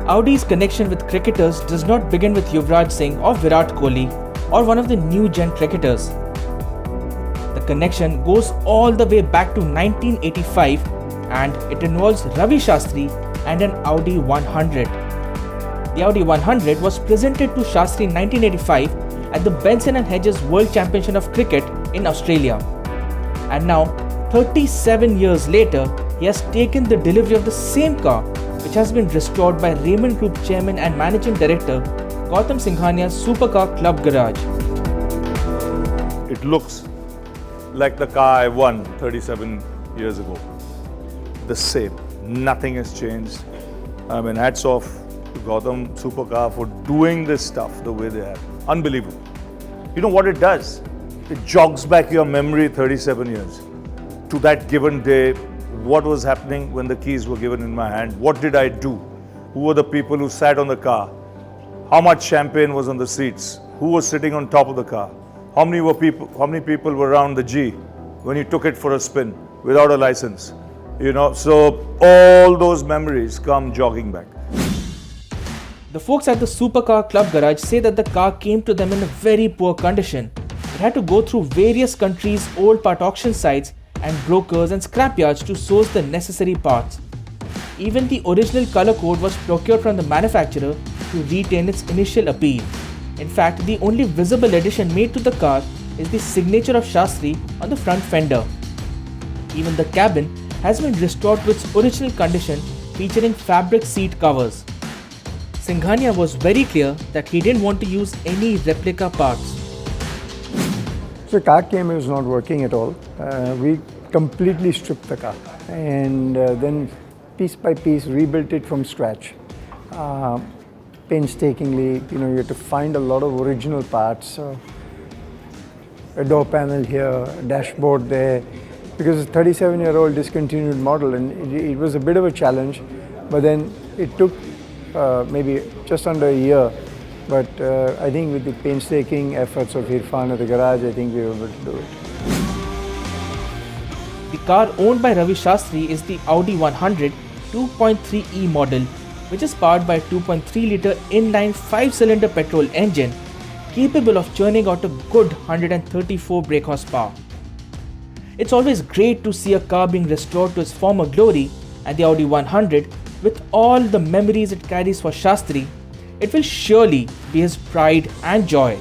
Audi's connection with cricketers does not begin with Yuvraj Singh or Virat Kohli or one of the new gen cricketers. The connection goes all the way back to 1985 and it involves Ravi Shastri and an Audi 100. The Audi 100 was presented to Shastri in 1985 at the Benson and Hedges World Championship of Cricket in Australia. And now, 37 years later, he has taken the delivery of the same car, which has been restored by Raymond Group Chairman and Managing Director Gautam Singhania's Supercar Club Garage. It looks like the car I won 37 years ago. The same. Nothing has changed. I mean, hats off to Gautam Supercar for doing this stuff the way they have. Unbelievable. You know what it does? It jogs back your memory 37 years to that given day. What was happening when the keys were given in my hand? What did I do? Who were the people who sat on the car? How much champagne was on the seats? Who was sitting on top of the car? How many people were around the G when you took it for a spin without a license? You know, so all those memories come jogging back. The folks at the Supercar Club Garage say that the car came to them in a very poor condition. It had to go through various countries' old part auction sites and brokers and scrapyards to source the necessary parts. Even the original color code was procured from the manufacturer to retain its initial appeal. In fact, the only visible addition made to the car is the signature of Shastri on the front fender. Even the cabin has been restored to its original condition, featuring fabric seat covers. Singhania was very clear that he didn't want to use any replica parts. So the car came, it was not working at all. We completely stripped the car and then piece by piece rebuilt it from scratch. Painstakingly, you had to find a lot of original parts. A door panel here, a dashboard there, because it's a 37-year-old discontinued model, and it was a bit of a challenge. But then it took maybe just under a year. But I think with the painstaking efforts of Irfan at the garage, I think we were able to do it. The car owned by Ravi Shastri is the Audi 100 2.3e model, which is powered by a 2.3-litre inline 5-cylinder petrol engine, capable of churning out a good 134 brake horsepower. It's always great to see a car being restored to its former glory, and the Audi 100, with all the memories it carries for Shastri, it will surely be his pride and joy.